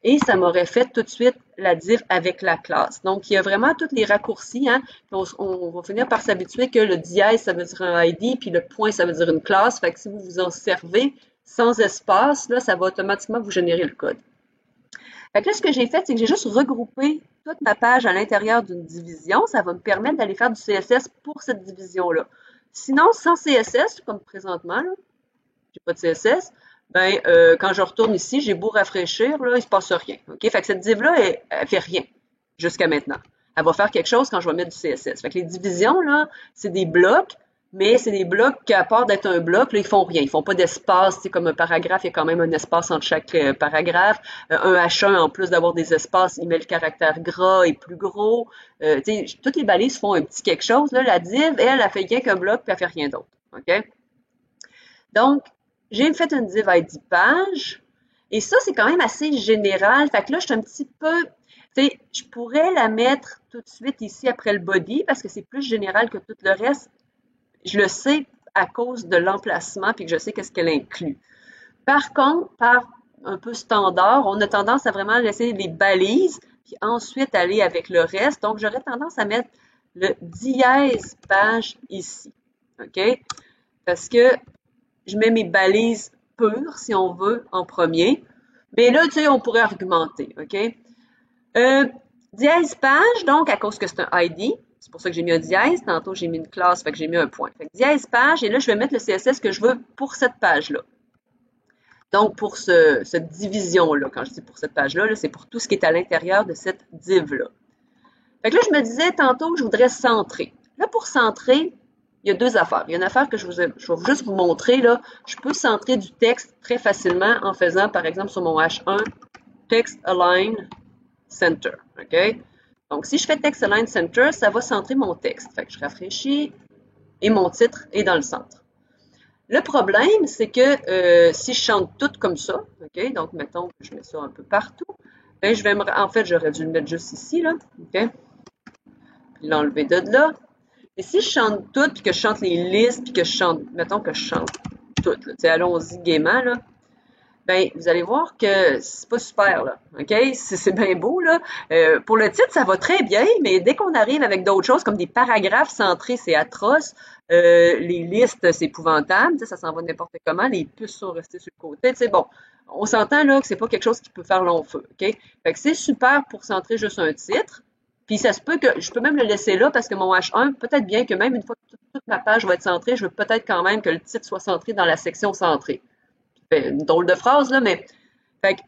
et ça m'aurait fait tout de suite la div avec la classe. Donc, il y a vraiment tous les raccourcis. Hein? On va finir par s'habituer que le dièse, ça veut dire un ID, puis le point, ça veut dire une classe. Fait que si vous vous en servez sans espace, là, ça va automatiquement vous générer le code. Fait que là, ce que j'ai fait, c'est que j'ai juste regroupé toute ma page à l'intérieur d'une division. Ça va me permettre d'aller faire du CSS pour cette division-là. Sinon, sans CSS, comme présentement, là, j'ai pas de CSS, ben, quand je retourne ici, j'ai beau rafraîchir, là, il se passe rien. OK? Fait que cette div-là, elle fait rien jusqu'à maintenant. Elle va faire quelque chose quand je vais mettre du CSS. Fait que les divisions, là, c'est des blocs, mais c'est des blocs qui, à part d'être un bloc, là, ils font rien. Ils font pas d'espace. C'est comme un paragraphe, il y a quand même un espace entre chaque paragraphe. Un H1, en plus d'avoir des espaces, il met le caractère gras et plus gros. Toutes les balises font un petit quelque chose. Là. La div, elle fait rien qu'un bloc, puis elle fait rien d'autre. OK? Donc, j'ai fait une div ID page. Et ça, c'est quand même assez général. Fait que là, je suis un petit peu... je pourrais la mettre tout de suite ici après le body parce que c'est plus général que tout le reste. Je le sais à cause de l'emplacement puis que je sais qu'est-ce qu'elle inclut. Par contre, par un peu standard, on a tendance à vraiment laisser les balises puis ensuite aller avec le reste. Donc, j'aurais tendance à mettre le dièse page ici. OK? Parce que je mets mes balises pures, si on veut, en premier. Mais là, tu sais, on pourrait argumenter, OK? Dièse page, donc, à cause que c'est un ID, c'est pour ça que j'ai mis un dièse. Tantôt, j'ai mis une classe, fait que j'ai mis un point. Fait que dièse page, et là, je vais mettre le CSS que je veux pour cette page-là. Donc, pour cette division-là, quand je dis pour cette page-là, -là, c'est pour tout ce qui est à l'intérieur de cette div-là. Fait que là, je me disais tantôt que je voudrais centrer. Là, pour centrer, il y a deux affaires. Il y a une affaire que je vais juste vous montrer, là. Je peux centrer du texte très facilement en faisant, par exemple, sur mon H1, Text Align Center. OK? Donc, si je fais Text Align Center, ça va centrer mon texte. Fait que je rafraîchis et mon titre est dans le centre. Le problème, c'est que si je chante tout comme ça, OK? Donc, mettons que je mets ça un peu partout, ben, en fait, j'aurais dû le mettre juste ici, là. OK? Puis l'enlever de là. Et si je chante tout, puis que je chante les listes, puis que je chante, mettons que je chante tout, allons-y gaiement, là, ben, vous allez voir que c'est pas super, là, OK? C'est bien beau, là. Pour le titre, ça va très bien, mais dès qu'on arrive avec d'autres choses, comme des paragraphes centrés, c'est atroce. Les listes, c'est épouvantable, ça s'en va n'importe comment. Les puces sont restées sur le côté, tu sais, bon. On s'entend, là, que c'est pas quelque chose qui peut faire long feu, OK? Fait que c'est super pour centrer juste un titre. Puis ça se peut que je peux même le laisser là parce que mon H1, peut-être bien que même une fois que toute ma page va être centrée, je veux peut-être quand même que le titre soit centré dans la section centrée. Une drôle de phrase, là, mais fait que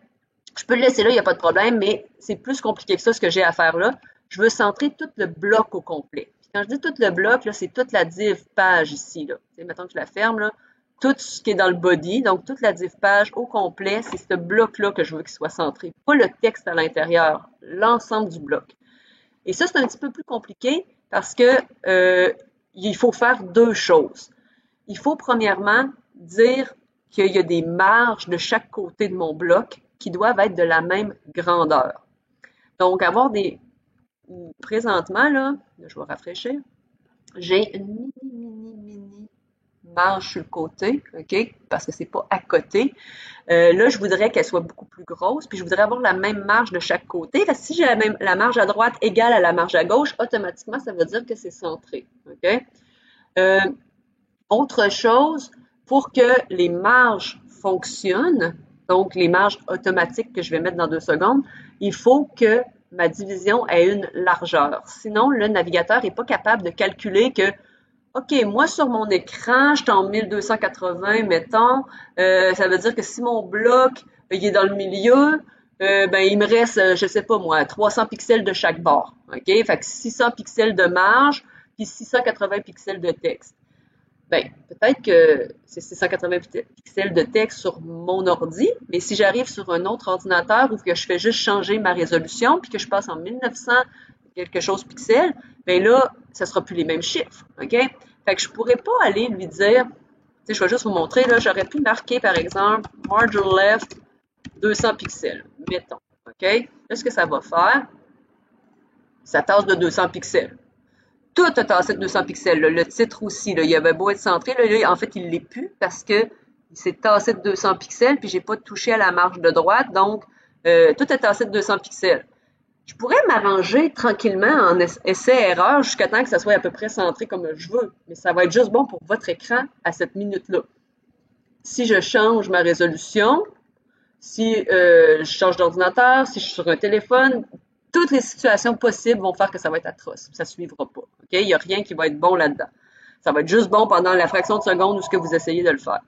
je peux le laisser là, il n'y a pas de problème, mais c'est plus compliqué que ça, ce que j'ai à faire là. Je veux centrer tout le bloc au complet. Puis quand je dis tout le bloc, là, c'est toute la div page ici. Là. Mettons que je la ferme, là. Tout ce qui est dans le body, donc toute la div page au complet, c'est ce bloc-là que je veux qu'il soit centré. Pas le texte à l'intérieur, l'ensemble du bloc. Et ça, c'est un petit peu plus compliqué parce que il faut faire deux choses. Il faut premièrement dire qu'il y a des marges de chaque côté de mon bloc qui doivent être de la même grandeur. Donc, avoir des... Présentement, là, je vais rafraîchir, j'ai une mini marge sur le côté, OK? Parce que c'est pas à côté. Là, je voudrais qu'elle soit beaucoup plus grosse, puis je voudrais avoir la même marge de chaque côté. Là, si j'ai la marge à droite égale à la marge à gauche, automatiquement, ça veut dire que c'est centré, OK? Autre chose, pour que les marges fonctionnent, donc les marges automatiques que je vais mettre dans 2 secondes, il faut que ma division ait une largeur. Sinon, le navigateur n'est pas capable de calculer que OK, moi sur mon écran, je suis en 1280, mettons. Ça veut dire que si mon bloc il est dans le milieu, ben il me reste, je sais pas moi, 300 pixels de chaque bord. OK? Fait que 600 pixels de marge, puis 680 pixels de texte. Ben, peut-être que c'est 680 pixels de texte sur mon ordi, mais si j'arrive sur un autre ordinateur ou que je fais juste changer ma résolution puis que je passe en 1900 quelque chose pixels, ben là, ça sera plus les mêmes chiffres, OK? Fait que je pourrais pas aller lui dire, tu sais, je vais juste vous montrer, là, j'aurais pu marquer, par exemple, margin left 200 pixels, mettons, OK? Là, ce que ça va faire, ça tasse de 200 pixels. Tout a tassé de 200 pixels. Là. Le titre aussi, là, il avait beau être centré, là, en fait, il ne l'est plus parce que il s'est tassé de 200 pixels, puis j'ai pas touché à la marge de droite, donc tout est tassé de 200 pixels. Je pourrais m'arranger tranquillement en essai-erreur jusqu'à temps que ça soit à peu près centré comme je veux, mais ça va être juste bon pour votre écran à cette minute-là. Si je change ma résolution, si je change d'ordinateur, si je suis sur un téléphone, toutes les situations possibles vont faire que ça va être atroce. Ça ne suivra pas. Okay? Il n'y a rien qui va être bon là-dedans. Ça va être juste bon pendant la fraction de seconde où ce que vous essayez de le faire.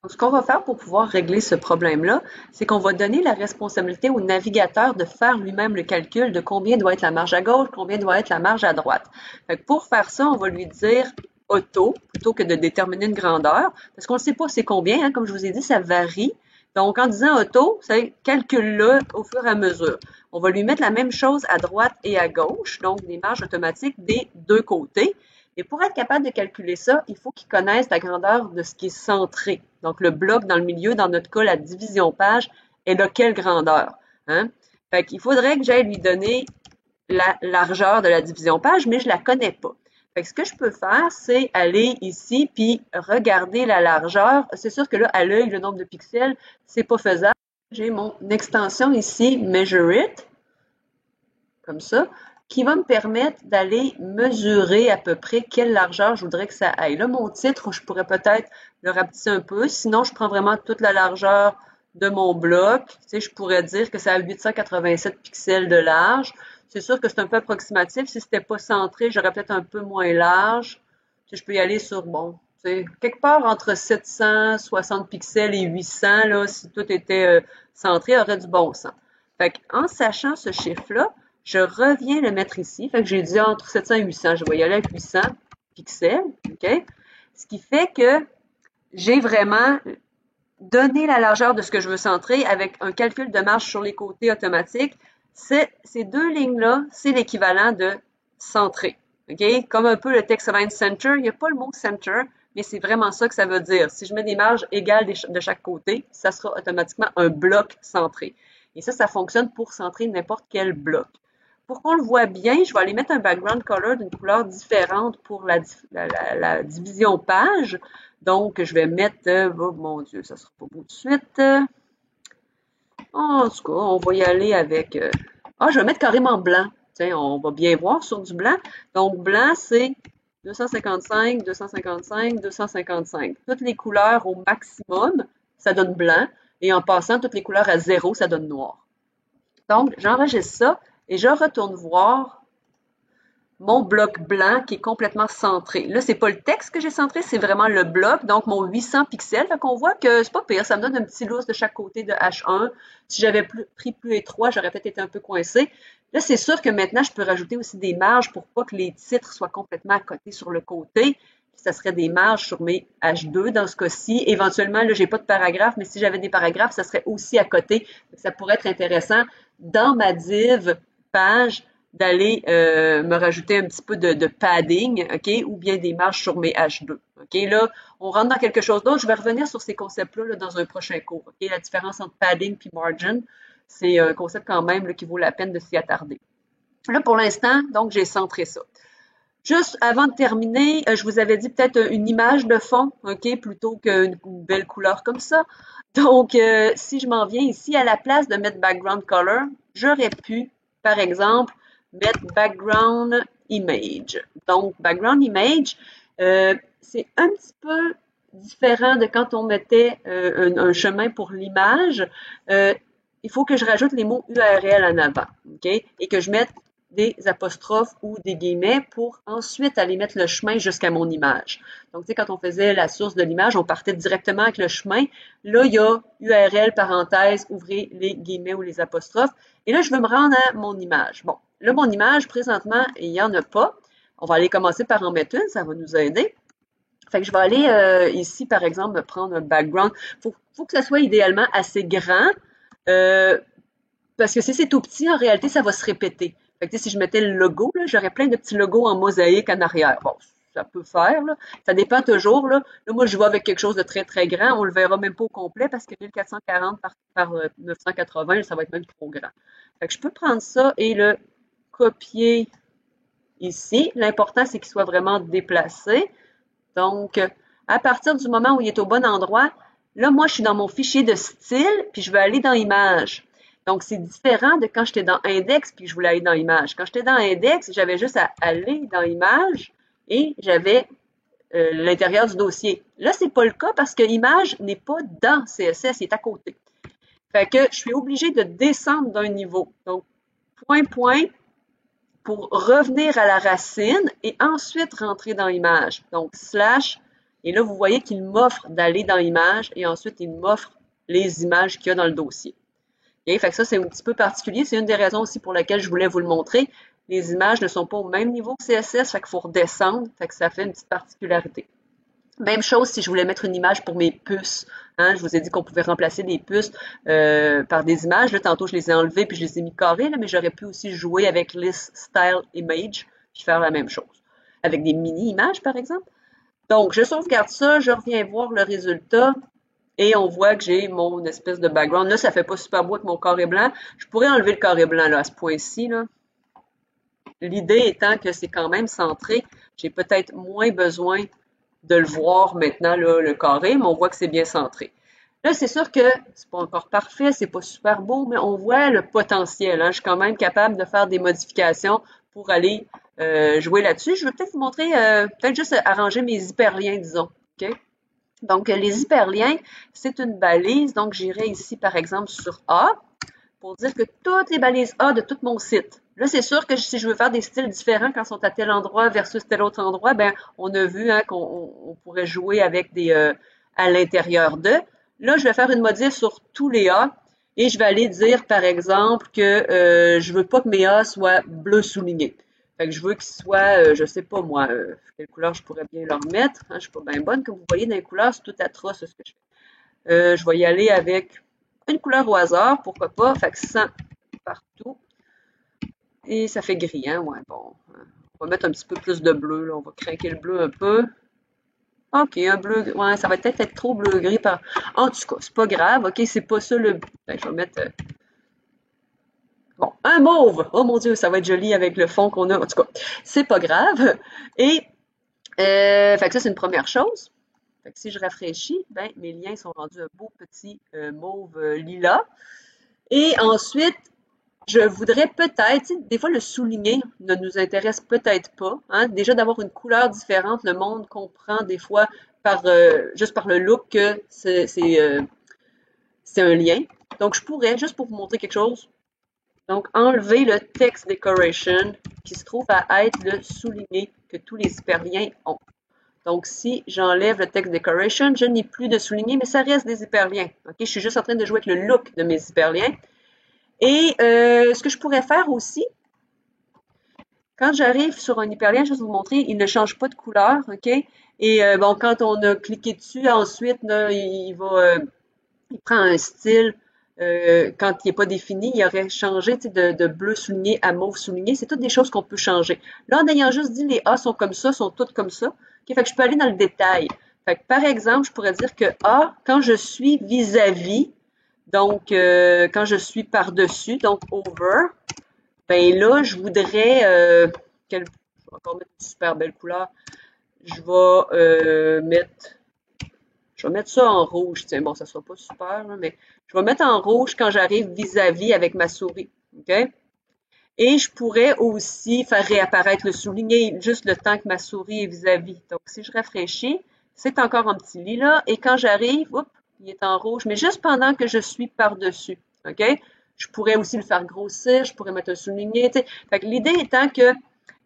Donc, ce qu'on va faire pour pouvoir régler ce problème-là, c'est qu'on va donner la responsabilité au navigateur de faire lui-même le calcul de combien doit être la marge à gauche, combien doit être la marge à droite. Fait que pour faire ça, on va lui dire auto plutôt que de déterminer une grandeur, parce qu'on ne sait pas c'est combien, hein, comme je vous ai dit, ça varie. Donc, en disant auto, c'est calcule-le au fur et à mesure. On va lui mettre la même chose à droite et à gauche, donc des marges automatiques des deux côtés. Et pour être capable de calculer ça, il faut qu'il connaisse la grandeur de ce qui est centré. Donc, le bloc dans le milieu, dans notre cas, la division page, est de quelle grandeur? Hein? Fait qu'il faudrait que j'aille lui donner la largeur de la division page, mais je la connais pas. Fait que ce que je peux faire, c'est aller ici puis regarder la largeur. C'est sûr que là, à l'œil, le nombre de pixels, c'est pas faisable. J'ai mon extension ici, Measure It, comme ça, qui va me permettre d'aller mesurer à peu près quelle largeur je voudrais que ça aille. Là, mon titre, je pourrais peut-être le rapetisser un peu. Sinon, je prends vraiment toute la largeur de mon bloc. Tu sais, je pourrais dire que c'est à 887 pixels de large. C'est sûr que c'est un peu approximatif. Si c'était pas centré, j'aurais peut-être un peu moins large. Tu sais, je peux y aller sur, bon, tu sais, quelque part entre 760 pixels et 800, là, si tout était centré, aurait du bon sens. Fait en sachant ce chiffre-là, je reviens le mettre ici. Fait que j'ai dit entre 700 et 800. Je vais y aller avec 800 pixels, OK? Ce qui fait que j'ai vraiment donné la largeur de ce que je veux centrer avec un calcul de marge sur les côtés automatique. Ces deux lignes-là, c'est l'équivalent de centrer. OK? Comme un peu le text align center, il n'y a pas le mot center, mais c'est vraiment ça que ça veut dire. Si je mets des marges égales de chaque côté, ça sera automatiquement un bloc centré. Et ça fonctionne pour centrer n'importe quel bloc. Pour qu'on le voit bien, je vais aller mettre un background color d'une couleur différente pour la division page. Donc, je vais mettre, oh mon Dieu, ça sera pas beau tout de suite. En tout cas, on va y aller avec, je vais mettre carrément blanc. Tiens, on va bien voir sur du blanc. Donc, blanc, c'est 255, 255, 255. Toutes les couleurs au maximum, ça donne blanc. Et en passant toutes les couleurs à 0, ça donne noir. Donc, j'enregistre ça et je retourne voir mon bloc blanc qui est complètement centré. Là, c'est pas le texte que j'ai centré, c'est vraiment le bloc, donc mon 800 pixels. Fait qu'on voit que c'est pas pire, ça me donne un petit lousse de chaque côté de H1. Si j'avais pris plus étroit, j'aurais peut-être été un peu coincé. Là, c'est sûr que maintenant, je peux rajouter aussi des marges pour pas que les titres soient complètement à côté sur le côté. Ça serait des marges sur mes H2 dans ce cas-ci. Éventuellement, là, j'ai pas de paragraphe, mais si j'avais des paragraphes, ça serait aussi à côté. Ça pourrait être intéressant dans ma div page d'aller me rajouter un petit peu de padding, OK, ou bien des marges sur mes H2. OK, là, on rentre dans quelque chose d'autre. Je vais revenir sur ces concepts-là là, dans un prochain cours. OK, la différence entre padding et margin, c'est un concept quand même là, qui vaut la peine de s'y attarder. Là, pour l'instant, donc, j'ai centré ça. Juste avant de terminer, je vous avais dit peut-être une image de fond, OK, plutôt qu'une belle couleur comme ça. Donc, si je m'en viens ici, à la place de mettre background color, j'aurais pu, par exemple, mettre background image. Donc, background image, c'est un petit peu différent de quand on mettait un chemin pour l'image. Il faut que je rajoute les mots URL en avant, OK, et que je mette des apostrophes ou des guillemets pour ensuite aller mettre le chemin jusqu'à mon image. Donc, tu sais, quand on faisait la source de l'image, on partait directement avec le chemin. Là, il y a URL, parenthèse, ouvrez les guillemets ou les apostrophes. Et là, je veux me rendre à mon image. Bon, là, mon image, présentement, il n'y en a pas. On va aller commencer par en mettre une, ça va nous aider. Fait que je vais aller ici, par exemple, me prendre un background. Faut que ça soit idéalement assez grand, parce que si c'est tout petit, en réalité, ça va se répéter. Fait que, si je mettais le logo, j'aurais plein de petits logos en mosaïque en arrière. Bon, ça peut faire, là. Ça dépend toujours, là. Là, moi, je vais avec quelque chose de très, très grand. On le verra même pas au complet parce que 1440 par 980, ça va être même trop grand. Fait que je peux prendre ça et le copier ici. L'important, c'est qu'il soit vraiment déplacé. Donc, à partir du moment où il est au bon endroit, là, moi, je suis dans mon fichier de style, puis je vais aller dans Images. Donc, c'est différent de quand j'étais dans Index puis que je voulais aller dans Images. Quand j'étais dans Index, j'avais juste à aller dans Images et j'avais l'intérieur du dossier. Là, c'est pas le cas parce que Image n'est pas dans CSS, il est à côté. Fait que je suis obligée de descendre d'un niveau. Donc, point, pour revenir à la racine et ensuite rentrer dans Image. Donc, slash, et là, vous voyez qu'il m'offre d'aller dans Image et ensuite, il m'offre les images qu'il y a dans le dossier. Okay? Fait que ça, c'est un petit peu particulier. C'est une des raisons aussi pour laquelle je voulais vous le montrer. Les images ne sont pas au même niveau que CSS, fait qu'il faut redescendre, fait que ça fait une petite particularité. Même chose si je voulais mettre une image pour mes puces. Hein, je vous ai dit qu'on pouvait remplacer des puces par des images. Là, tantôt, je les ai enlevées puis je les ai mis carrées, là, mais j'aurais pu aussi jouer avec List Style Image puis faire la même chose. Avec des mini-images, par exemple. Donc, je sauvegarde ça, je reviens voir le résultat. Et on voit que j'ai mon espèce de background. Là, ça fait pas super beau avec mon carré blanc. Je pourrais enlever le carré blanc là, à ce point-ci. L'idée étant que c'est quand même centré. J'ai peut-être moins besoin de le voir maintenant, là, le carré, mais on voit que c'est bien centré. Là, c'est sûr que c'est pas encore parfait, c'est pas super beau, mais on voit le potentiel. Hein. Je suis quand même capable de faire des modifications pour aller jouer là-dessus. Je vais peut-être vous montrer, peut-être juste arranger mes hyperliens, disons. OK? Donc, les hyperliens, c'est une balise. Donc, j'irai ici, par exemple, sur A pour dire que toutes les balises A de tout mon site. Là, c'est sûr que si je veux faire des styles différents quand ils sont à tel endroit versus tel autre endroit, ben, on a vu hein, qu'on pourrait jouer avec des à l'intérieur de. Là, je vais faire une modif sur tous les A et je vais aller dire, par exemple, que je veux pas que mes A soient bleus soulignés. Fait que je veux qu'ils soient, je sais pas moi, quelle couleur je pourrais bien leur mettre. Hein, je suis pas bien bonne. Comme vous voyez, dans les couleurs, c'est tout atroce ce que je fais. Je vais y aller avec une couleur au hasard, pourquoi pas. Fait que 100 partout. Et ça fait gris, hein? Ouais, bon. On va mettre un petit peu plus de bleu, là. On va craquer le bleu un peu. OK, un bleu. Ouais, ça va peut-être être trop bleu-gris par. En tout cas, c'est pas grave. OK, c'est pas ça le but. Ben, je vais mettre. Bon, un mauve! Oh mon Dieu, ça va être joli avec le fond qu'on a. En tout cas, c'est pas grave. Et, fait que ça, c'est une première chose. Fait que si je rafraîchis, ben, mes liens sont rendus un beau petit mauve lilas. Et ensuite, je voudrais peut-être, des fois le souligner ne nous intéresse peut-être pas. Hein. Déjà d'avoir une couleur différente, le monde comprend des fois par juste par le look que c'est un lien. Donc je pourrais, juste pour vous montrer quelque chose, donc enlever le text decoration qui se trouve à être le souligné que tous les hyperliens ont. Donc si j'enlève le text decoration, je n'ai plus de souligné, mais ça reste des hyperliens. Ok, je suis juste en train de jouer avec le look de mes hyperliens. Et ce que je pourrais faire aussi, quand j'arrive sur un hyperlien, je vais vous montrer, il ne change pas de couleur, OK? Et bon, quand on a cliqué dessus, ensuite, là, il prend un style. Quand il n'est pas défini, il aurait changé de bleu souligné à mauve souligné. C'est toutes des choses qu'on peut changer. Là, en ayant juste dit les A sont comme ça, sont toutes comme ça, OK? Fait que je peux aller dans le détail. Fait que, par exemple, je pourrais dire que A, quand je suis vis-à-vis, donc quand je suis par-dessus, donc over, ben là, je voudrais je vais encore mettre une super belle couleur. Je vais mettre ça en rouge. Tiens, bon, ça sera pas super, là, mais je vais mettre en rouge quand j'arrive vis-à-vis avec ma souris. OK? Et je pourrais aussi faire réapparaître le souligné juste le temps que ma souris est vis-à-vis. Donc, si je rafraîchis, c'est encore un petit lilas. Et quand j'arrive, hop, il est en rouge, mais juste pendant que je suis par-dessus. OK? Je pourrais aussi le faire grossir, je pourrais mettre un souligné. T'sais. Fait que l'idée étant que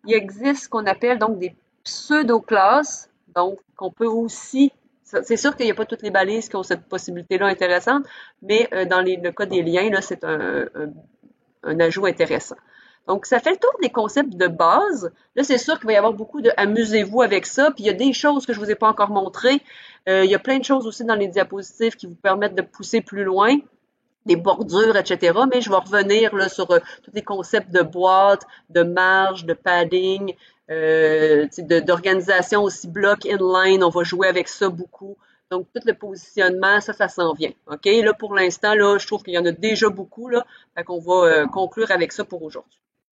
il existe ce qu'on appelle donc des pseudo-classes, donc qu'on peut aussi. C'est sûr qu'il n'y a pas toutes les balises qui ont cette possibilité-là intéressante, mais dans le cas des liens, là, c'est un ajout intéressant. Donc, ça fait le tour des concepts de base. Là, c'est sûr qu'il va y avoir beaucoup de amusez-vous avec ça. Puis, il y a des choses que je vous ai pas encore montrées. Il y a plein de choses aussi dans les diapositives qui vous permettent de pousser plus loin, des bordures, etc. Mais je vais revenir là, sur tous les concepts de boîte, de marge, de padding, d'organisation aussi, block, inline. On va jouer avec ça beaucoup. Donc, tout le positionnement, ça s'en vient. OK? Là, pour l'instant, là, je trouve qu'il y en a déjà beaucoup, là. Fait qu'on va conclure avec ça pour aujourd'hui.